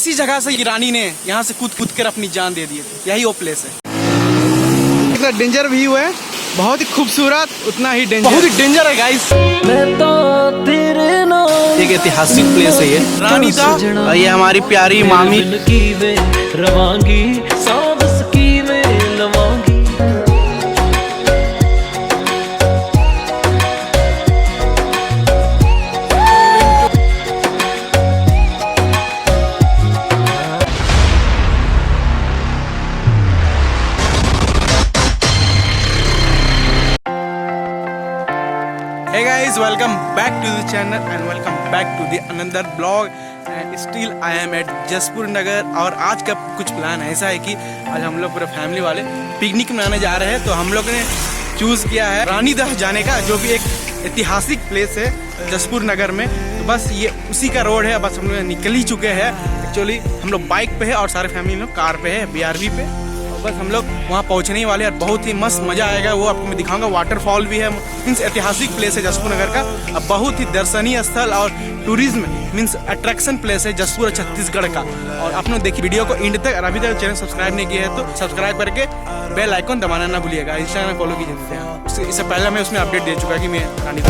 इसी जगह से रानी ने यहाँ से कूद कर अपनी जान दे दी है। यही वो प्लेस है। इतना डेंजर व्यू है, बहुत ही खूबसूरत, उतना ही डेंजर, बहुत ही डेंजर है गाइस। एक ऐतिहासिक प्लेस है ये रानी दा। ये हमारी प्यारी मामी रवांगी Hey guys, welcome back to the channel and welcome back to the another vlog and still I am at Jaspur नगर। और आज का कुछ प्लान ऐसा है कि आज हम लोग पूरे फैमिली वाले पिकनिक मनाने जा रहे हैं। तो हम लोग ने चूज़ किया है रानी दह जाने का, जो भी एक ऐतिहासिक प्लेस है जसपुर नगर में। तो बस ये उसी का रोड है, बस हम लोग निकल ही चुके हैं। एक्चुअली हम लोग बाइक पे है और सारे फैमिली लोग कार पे है, BRV पे। बस हम लोग वहाँ पहुँचने ही वाले हैं। बहुत ही मस्त मज़ा आएगा, वो आपको मैं दिखाऊंगा। वाटरफॉल भी है, मीन्स ऐतिहासिक प्लेस है जसपुर नगर का। अब बहुत ही दर्शनीय स्थल और टूरिज्म मीन्स अट्रैक्शन प्लेस है जसपुर छत्तीसगढ़ का। और आप लोग देखिए वीडियो को एंड तक। अभी तक चैनल सब्सक्राइब नहीं किया है तो सब्सक्राइब करके बेल आइकन दबाना ना भूलिएगा। इंस्टाग्राम फॉलो कीजिए। इससे पहले मैं उसमें अपडेट दे चुका कि मैं रानी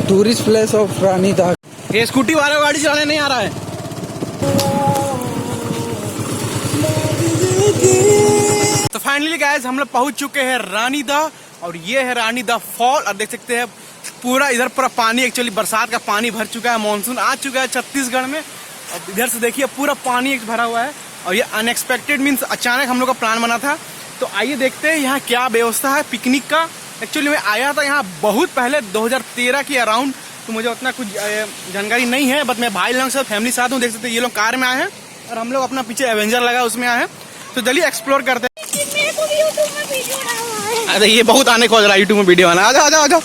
टूरिस्ट प्लेस ऑफ रानी दा। ये स्कूटी वाला गाड़ी चलाने नहीं आ रहा है। तो फाइनली गाइस हम लोग पहुंच चुके हैं रानी दा। और ये है रानी दा फॉल। और देख सकते हैं पूरा इधर पूरा पानी, एक्चुअली बरसात का पानी भर चुका है, मानसून आ चुका है छत्तीसगढ़ में। और इधर से देखिए पूरा पानी भरा हुआ है। और ये अनएक्सपेक्टेड मीन्स अचानक हम लोग का प्लान बना था। तो आइए देखते हैं यहाँ क्या व्यवस्था है पिकनिक का। एक्चुअली मैं आया था यहाँ बहुत पहले 2013 के अराउंड, तो मुझे उतना कुछ जानकारी नहीं है। बट मैं भाई लोग सब फैमिली साथ हूँ। देख सकते हैं ये लोग कार में आए हैं और हम लोग अपना पीछे एवेंजर लगा उसमें आए हैं। तो चलिए एक्सप्लोर करते हैं। अरे ये बहुत आने खोज रहा है यूट्यूब में वीडियो आना। आ जाओ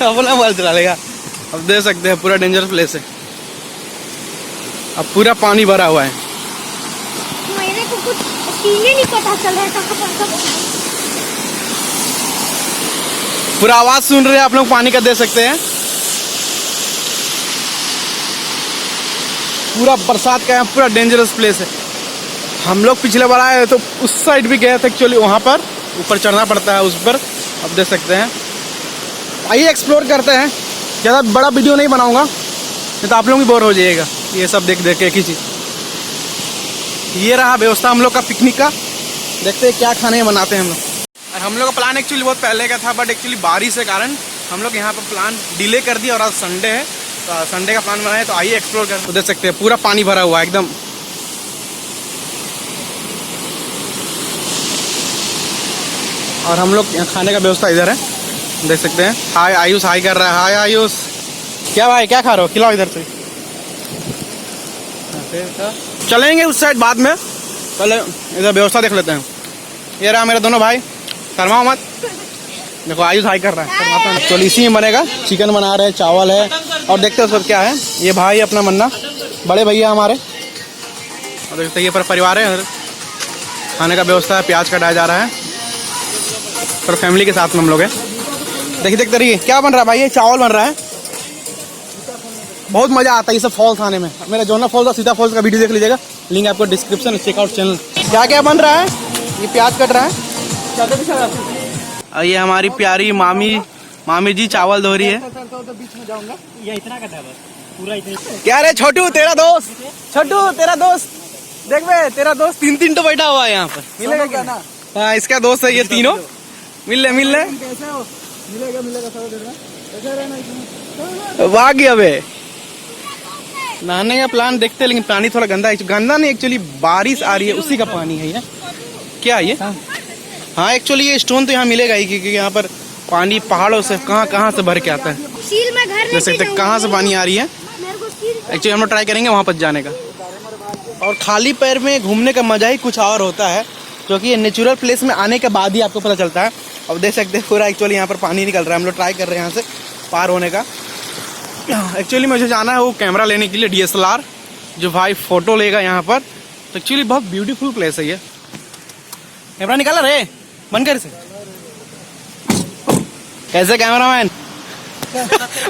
अपना मोबाइल चला लेगा। अब देख सकते हैं पूरा डेंजरस प्लेस है। अब पूरा पानी भरा हुआ है। मेरे को कुछ नहीं पता चल रहा है। पूरा आवाज सुन रहे हैं आप लोग पानी का, दे सकते हैं। पूरा बरसात का है, पूरा डेंजरस प्लेस है। हम लोग पिछले बार आए तो उस साइड भी गए थे एक्चुअली, वहां पर ऊपर चढ़ना पड़ता है उस पर। अब देख सकते हैं। आइए एक्सप्लोर करते हैं। ज़्यादा बड़ा वीडियो नहीं बनाऊंगा, नहीं तो आप लोग भी बोर हो जाइएगा ये सब देख देख के एक ही चीज। ये रहा व्यवस्था हम लोग का पिकनिक का। देखते हैं क्या खाने बनाते हैं हम लोग। और हम लोग का प्लान एक्चुअली बहुत पहले का था, बट एक्चुअली बारिश के कारण हम लोग यहाँ पर प्लान डिले कर दिया। और आज संडे है तो संडे का प्लान बनाया। तो आइए एक्सप्लोर कर। तो देख सकते हैं पूरा पानी भरा हुआ है एकदम। और हम लोग यहाँ खाने का व्यवस्था इधर है, देख सकते हैं। हाय आयुष, हाय कर रहा है। हाय आयुष, क्या भाई क्या खा रहे हो? खिलाओ इधर से। चलेंगे उस साइड बाद में, पहले इधर व्यवस्था देख लेते हैं। ये रहा मेरे दोनों भाई, शर्मा मत। देखो आयुष हाई कर रहा है। तो इसी में बनेगा, चिकन बना रहे हैं, चावल है। और देखते हैं सब क्या है। ये भाई अपना मन्ना, बड़े भैया हमारे। और देखते हैं ये पर परिवार है। खाने का व्यवस्था है, प्याज कटाया जा रहा है। पर फैमिली के साथ में हम लोग हैं। देखिए देखते रहिए क्या बन रहा है भाई। ये चावल बन रहा है। बहुत मजा आता है ये सब फॉल्स खाने में। मेरा जोना फॉल्स और सीता फॉल्स का वीडियो देख लीजिएगा, लिंक आपको डिस्क्रिप्शन, चेकआउट चैनल। क्या क्या बन रहा है? ये प्याज कट रहा है। और ये हमारी प्यारी मामी जी चावल धो रही है। क्या रे छोटू तेरा दोस्त, छोटू तेरा दोस्त देख बे, तेरा दोस्त तीन तो बैठा हुआ है यहाँ पर। मिलेगा क्या ना? हाँ इसका दोस्त है ये तीनों। मिल ले वाह अबे। नहाने का प्लान देखते हैं, लेकिन पानी थोड़ा गंदा है। गंदा नहीं, एक्चुअली बारिश आ रही है उसी का पानी है ये। क्या ये? हाँ एक्चुअली ये स्टोन तो यहाँ मिलेगा ही, क्योंकि यहाँ पर पानी पहाड़ों से कहाँ से भर के आता है। देख सकते कहाँ से पानी आ रही है। एक्चुअली हम लोग ट्राई करेंगे वहाँ पर जाने का। और खाली पैर में घूमने का मजा ही कुछ और होता है, क्योंकि ये नेचुरल प्लेस में आने के बाद ही आपको पता चलता है अब देख सकते हैं पूरा एक्चुअली यहाँ पर पानी निकल रहा है। हम लोग ट्राई कर रहे हैं यहाँ से पार होने का। एक्चुअली मुझे जाना है वो कैमरा लेने के लिए, DSLR, जो भाई फ़ोटो लेगा यहाँ पर। तो एक्चुअली बहुत ब्यूटीफुल प्लेस है ये। कैमरा निकाला रे, बंद कर से। कैसे कैमरामैन?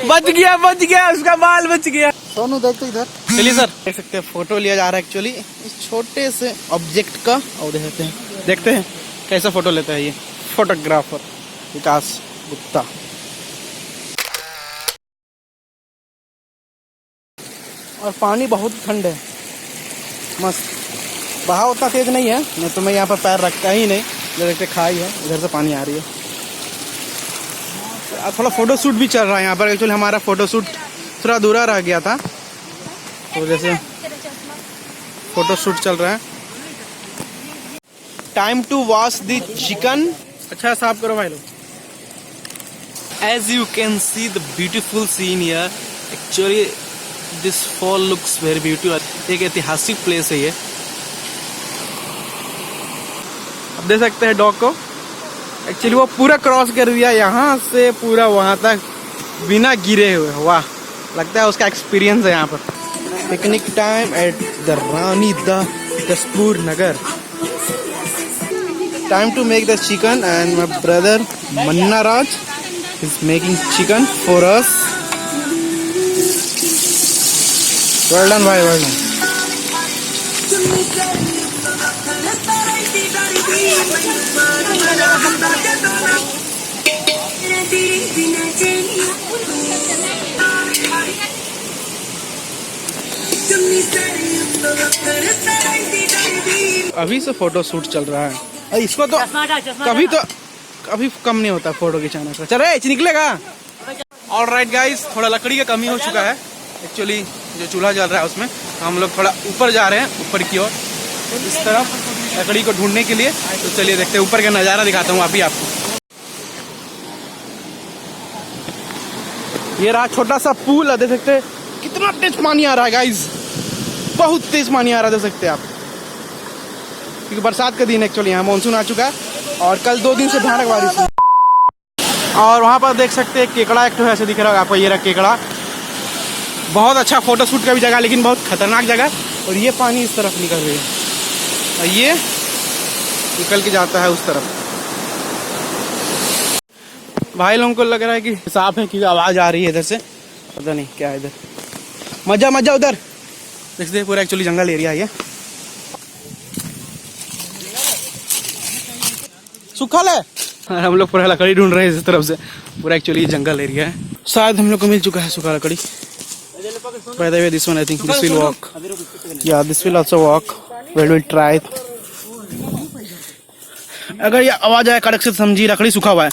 बच गया, उसका बाल बच गया। सोनू देख तो इधर। चलिए सर, देख सकते हैं फोटो लिया जा रहा है एक्चुअली इस छोटे से ऑब्जेक्ट का। और देखते हैं कैसा फोटो लेता है ये फोटोग्राफर विकास गुप्ता। और पानी बहुत ठंड है, मस्त। बहाव उतना तेज नहीं है, नहीं तो मैं यहाँ पर पैर रखता ही नहीं। देखते खाई है, इधर से पानी आ रही है। थोड़ा फोटो शूट भी चल रहा है यहाँ पर। एक्चुअली हमारा फोटो शूट थोड़ा अधूरा रह गया था, तो जैसे फोटो शूट चल रहा है। Time to wash the chicken. अच्छा साफ करो भाई लोग। As you can see the beautiful scene here. Actually this fall looks very beautiful. एक ऐतिहासिक प्लेस है ये। अब देख सकते हैं डॉग को। एक्चुअली वो पूरा क्रॉस कर दिया यहाँ से पूरा वहाँ तक बिना गिरे हुए। वाह, लगता है उसका एक्सपीरियंस है यहाँ पर। Picnic time at the Rani the Jaspur Nagar. Time to make the chicken and my brother Manna Raj is making chicken for us. Well done भाई, वेल डन। अभी से फोटो शूट चल रहा है। इसको तो कभी कम नहीं होता फोटो खिंचाने का। चल रहे निकलेगा। ऑलराइट गाइस, थोड़ा लकड़ी का कमी हो चुका है। एक्चुअली जो चूल्हा जल रहा है उसमें हम लोग थोड़ा ऊपर जा रहे हैं, ऊपर की ओर, इस तरफ लकड़ी को ढूंढने के लिए। तो चलिए देखते हैं, ऊपर का नज़ारा दिखाता हूँ अभी आपको। ये रहा छोटा सा पूल है, देख सकते हैं कितना तेज पानी आ रहा है गाइस। बहुत तेज पानी आ रहा है, देख सकते हैं आप। क्योंकि बरसात का दिन एक्चुअली यहाँ मानसून आ चुका है और कल 2 दिन से भयानक बारिश हुई। और वहाँ पर देख सकते हैं केकड़ा एक तो ऐसे दिख रहा है आपको। ये रहा केकड़ा। बहुत अच्छा फोटो शूट का भी जगह, लेकिन बहुत खतरनाक जगह। और ये पानी इस तरफ निकल रही है और ये निकल के जाता है उस तरफ। भाई लोगों को लग रहा है कि साफ है, क्योंकि आवाज़ आ रही है इधर से। पता नहीं क्या है इधर। मजा उधर देखते हैं। पूरा एक्चुअली जंगल एरिया है ये। सुखल है। हम लोग पूरा लकड़ी ढूंढ रहे हैं इस तरफ से। पूरा एक्चुअली जंगल एरिया है। शायद हम लोग को मिल चुका है सूखा लकड़ी। By the way, this one I think this will work. Yeah, this will also work. We'll try it. अगर ये आवाज आया कड़क से समझी लकड़ी सूखा हुआ है।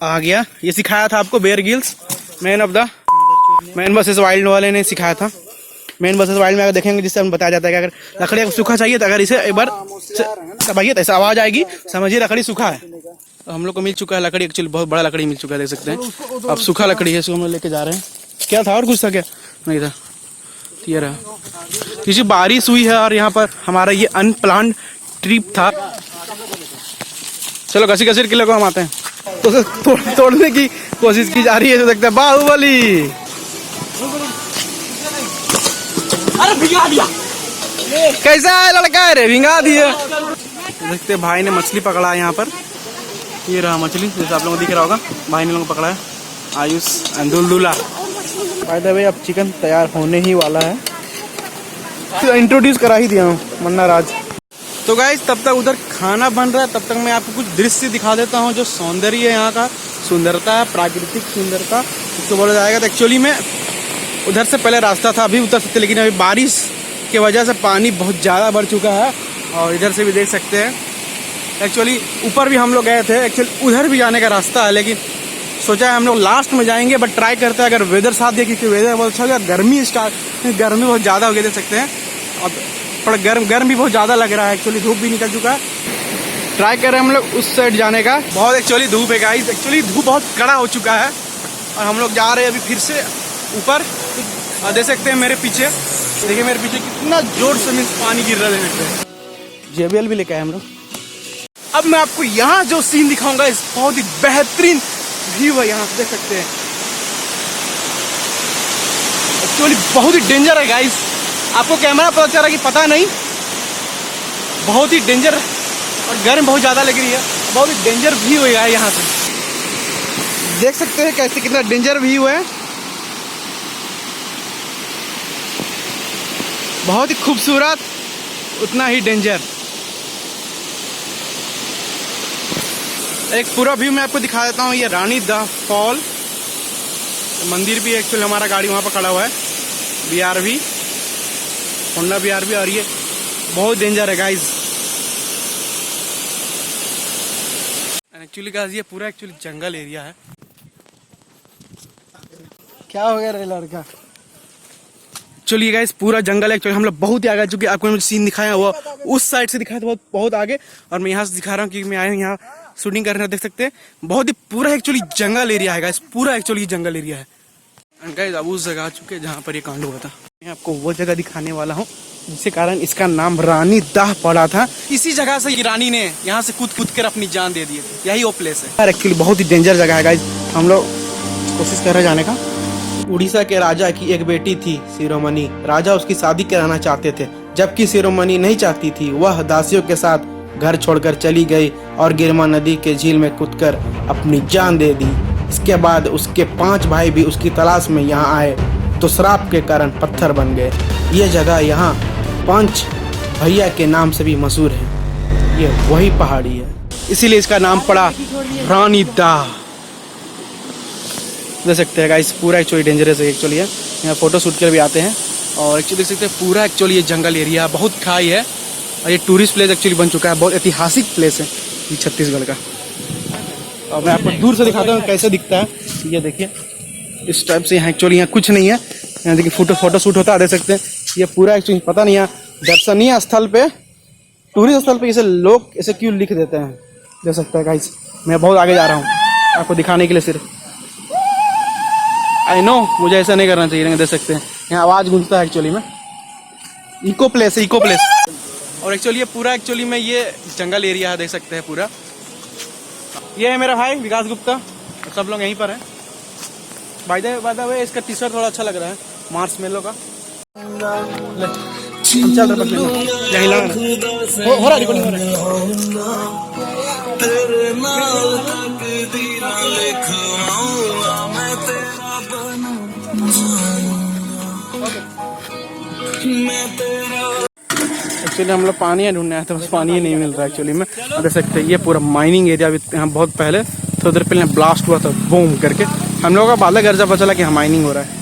आ गया। ये सिखाया था आपको Bear Grylls, Man versus Wild वाले ने सिखाया था। मैन वर्सेस वाइल्ड में अगर देखेंगे जिससे हमें बताया जाता है कि अगर लकड़ी को सूखा चाहिए तो अगर इसे एक बार दबाइए तो ऐसा आवाज आएगी, समझिए लकड़ी सूखा है। तो हम लोग को मिल चुका है लकड़ी। एक्चुअली बहुत बड़ा लकड़ी मिल चुका है, देख सकते हैं। अब सूखा लकड़ी है, इसको हम लोग लेके जा रहे हैं। क्या था और कुछ था क्या? नहीं था। ये रहा, क्योंकि बारिश हुई है और यहाँ पर हमारा ये अनप्लान्ड ट्रिप था। चलो घसी घसीट किले को हम आते हैं। तो तोड़ने की कोशिश की जा रही है, जो देखते हैं बाहुबली। अरे भिगा दिया। कैसा है लड़का है रे, भिगा दिया। देखते भाई ने मछली पकड़ा है यहाँ पर। ये रहा मछली, जैसे आप लोगों को दिख रहा होगा। भाई ने लोगों को पकड़ा है, Ayush and Duldula. By the way अब चिकन तैयार होने ही वाला है। तो इंट्रोड्यूस करा ही दिया हूँ, मन्ना राज। तो गाइस तब तक उधर खाना बन रहा है, तब तक मैं आपको कुछ दृश्य दिखा देता हूँ जो सौंदर्य है यहाँ का। सुंदरता है, प्राकृतिक सुंदरता इसको बोला जाएगा। तो एक्चुअली में उधर से पहले रास्ता था, अभी उतर सकते, लेकिन अभी बारिश की वजह से पानी बहुत ज़्यादा बढ़ चुका है। और इधर से भी देख सकते हैं। एक्चुअली ऊपर भी हम लोग गए थे, एक्चुअली उधर भी जाने का रास्ता है, लेकिन सोचा है हम लोग लास्ट में जाएंगे। बट ट्राई करते हैं अगर वेदर साथ दे, क्योंकि वेदर बहुत अच्छा हो गया। गर्मी बहुत ज़्यादा हो गई, देख सकते हैं। अब थोड़ा गर्म भी बहुत ज़्यादा लग रहा है। एक्चुअली धूप भी निकल चुका है। ट्राई कर रहे हैं हम लोग उस साइड जाने का। बहुत एक्चुअली धूप है गाइस, एक्चुअली धूप बहुत कड़ा हो चुका है। और हम लोग जा रहे हैं अभी फिर से ऊपर। देख सकते हैं मेरे पीछे, देखिए मेरे पीछे कितना जोर से मीन्स पानी गिर रहा है। देख सकते हैं। JBL भी लेके आए हम लोग। अब मैं आपको यहाँ जो सीन दिखाऊंगा इस बहुत ही बेहतरीन व्यू है, यहाँ देख सकते हैं। एक्चुअली बहुत ही डेंजर है गाइस, आपको कैमरा पता चल रहा है कि पता नहीं, बहुत ही डेंजर और गर्म बहुत ज़्यादा लग रही है, बहुत ही डेंजर व्यू है यहाँ से। देख सकते हैं कैसे कितना डेंजर व्यू है, बहुत ही खूबसूरत उतना ही डेंजर। एक पूरा व्यू मैं आपको दिखा देता हूँ। ये रानी द फॉल मंदिर भी एक्चुअली हमारा गाड़ी वहाँ पर खड़ा हुआ है, BRV होंडा BRV, और ये बहुत डेंजर है गाइज। एक्चुअली गाइज ये पूरा एक्चुअली जंगल एरिया है। क्या हो गया रे लड़का? चलिए गाइस पूरा जंगल है एक्चुअली, हम लोग बहुत ही आगे, चूंकि आपको मैं सीन दिखाया वो उस साइड से दिखाया तो बहुत आगे, और मैं यहाँ से दिखा रहा हूँ कि मैं आया यहाँ शूटिंग करने। देख सकते हैं बहुत ही पूरा एक्चुअली जंगल एरिया है गाइस, पूरा एक्चुअली जंगल एरिया है। एंड गाइस अब उस जगह आ चुके हैं जहाँ पर ये कांड हुआ था। मैं आपको वो जगह दिखाने वाला हूँ जिसके कारण इसका नाम रानी दाह पड़ा था। इसी जगह से ये रानी ने यहाँ से कूद कर अपनी जान दे दी थी, यही वो प्लेस है। एक्चुअली बहुत ही डेंजर जगह है गाइस, हम लोग कोशिश कर रहे हैं जाने का। उड़ीसा के राजा की एक बेटी थी शिरोमणि। राजा उसकी शादी कराना चाहते थे, जबकि शिरोमणि नहीं चाहती थी। वह दासियों के साथ घर छोड़कर चली गई और गिरमा नदी के झील में कूदकर अपनी जान दे दी। इसके बाद उसके 5 भाई भी उसकी तलाश में यहाँ आए तो श्राप के कारण पत्थर बन गए। ये जगह यहाँ 5 भैया के नाम से भी मशहूर है। ये वही पहाड़ी है, इसीलिए इसका नाम पड़ा रानी दाह। देख सकते हैं गाइस पूरा एक्चुअली डेंजरस है एक्चुअली है। यहाँ फोटो शूट कर भी आते हैं, और एक्चुअली देख सकते हैं पूरा एक्चुअली ये जंगल एरिया बहुत खाई है, और ये टूरिस्ट प्लेस एक्चुअली बन चुका है, बहुत ऐतिहासिक प्लेस है ये छत्तीसगढ़ का। और मैं आपको दूर से दिखाता हूँ कैसे दिखता है। ये देखिए इस टाइप से यहाँ एक्चुअली यहाँ कुछ नहीं है। यहाँ देखिए फोटो शूट होता है, देख सकते हैं। ये पूरा एक्चुअली पता नहीं यहाँ दर्शनीय स्थल पे, टूरिस्ट स्थल पे इसे लोग ऐसे क्यों लिख देते हैं, देख सकते हैं गाइस। मैं बहुत आगे जा रहा हूँ आपको दिखाने के लिए सिर्फ। आई नो मुझे ऐसा नहीं करना चाहिए, देख सकते हैं यहाँ आवाज़ गूंजता है एक्चुअली में। इको प्लेस है, इको प्लेस। और एक्चुअली ये पूरा एक्चुअली में ये जंगल एरिया है, देख सकते हैं पूरा। ये है मेरा भाई विकास गुप्ता, सब लोग यहीं पर हैं। बाय द वे इसका टी शर्ट थोड़ा अच्छा लग रहा है मार्शमेलो का। हम चल रहे यहीं लगा हो रहा रिकॉर्डिंग हो रहा एक्चुअली हम लोग पानी ढूंढने आए थे, बस पानी ही नहीं मिल रहा एक्चुअली में। देख सकते हैं ये पूरा माइनिंग एरिया भी यहाँ बहुत पहले थोड़ी देर पहले ब्लास्ट हुआ था बूम करके, हम लोगों का बाला गर्जा पता चला कि यहाँ माइनिंग हो रहा है।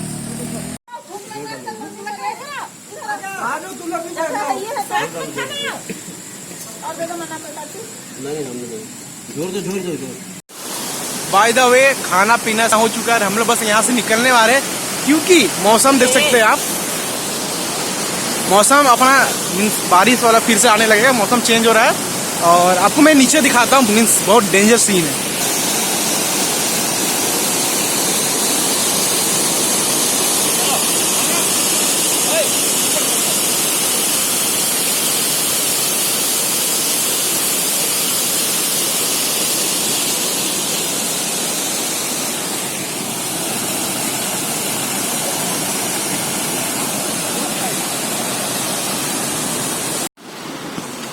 बाय द वे खाना पीना हो चुका है, हम लोग बस यहाँ से निकलने वाले हैं, क्योंकि मौसम देख सकते हैं आप, मौसम अपना मीन्स बारिश वाला फिर से आने लगेगा, मौसम चेंज हो रहा है। और आपको मैं नीचे दिखाता हूँ, मीन्स बहुत डेंजर सीन है।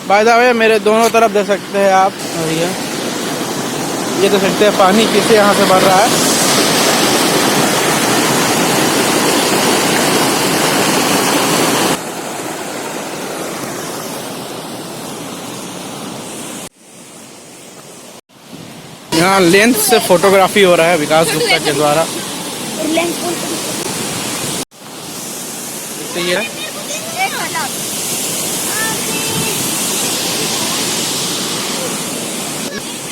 बाय द वे मेरे दोनों तरफ देख सकते हैं आप, ये देख सकते हैं पानी किसे यहाँ से भर रहा है। यहाँ लेंस से फोटोग्राफी हो रहा है विकास गुप्ता के द्वारा। तो ये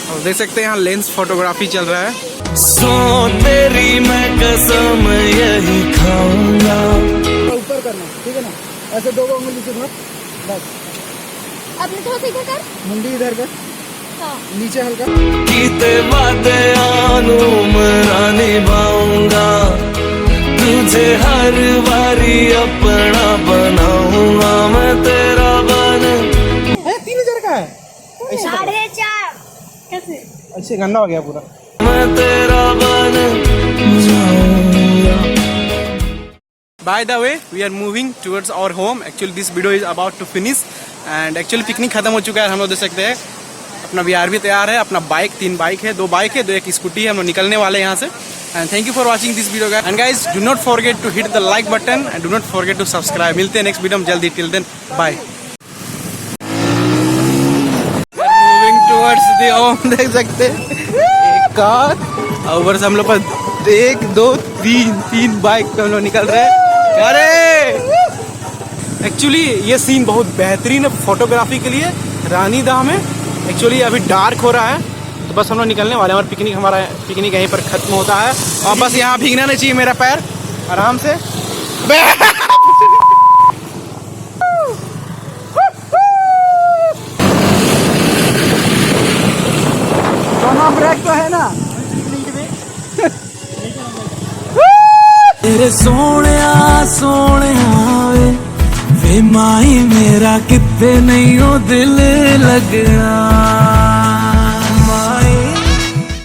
और देख सकते हैं यहाँ लेंस फोटोग्राफी चल रहा है। सो तेरी मैं कसम यही खाऊंगा। ऊपर करना, ठीक है ना? ऐसे 2 उंगली से धर, बस। अपने तो इधर कर, मुंडी इधर कर, हाँ। नीचे हल्का। कीते वादे आनू मरा निभाऊंगा, तुझे हर बारी अपना बनाऊंगा मैं तेरा बन। 3000 का है? 4.5 ऐसे गंदा हो गया पूरा। मैं तेरा बन जाऊंगा। By the way, we are moving towards our home. Actually, this video is about to finish. And actually picnic खत्म हो चुका है, हम लोग देख सकते हैं। अपना बिहार भी तैयार है, अपना बाइक 3 बाइक है, 2 बाइक है, 2 एक स्कूटी है, हम लोग निकलने वाले हैं यहाँ से। And thank you for watching this video guys. And guys, do not forget to hit the like button and do not forget to subscribe. मिलते हैं नेक्स्ट वीडियो में जल्दी। Till then, bye. Moving towards the home देख सकते हैं। एक car और ऊपर से हम लोग पर 1 2 3 बाइक पे हम लोग निकल रहे हैं। अरे एक्चुअली ये सीन बहुत बेहतरीन है फोटोग्राफी के लिए। रानी दाम है। एक्चुअली अभी डार्क हो रहा है तो बस हम लोग निकलने वाले हैं और हमारा पिकनिक यहीं पर ख़त्म होता है। और बस यहाँ भीगना नहीं चाहिए मेरा पैर, आराम से। ब्रेक तो है ना। तेरे सोहणिया सोहणिया वे माही मेरा किते नहीं ओ दिल लगना।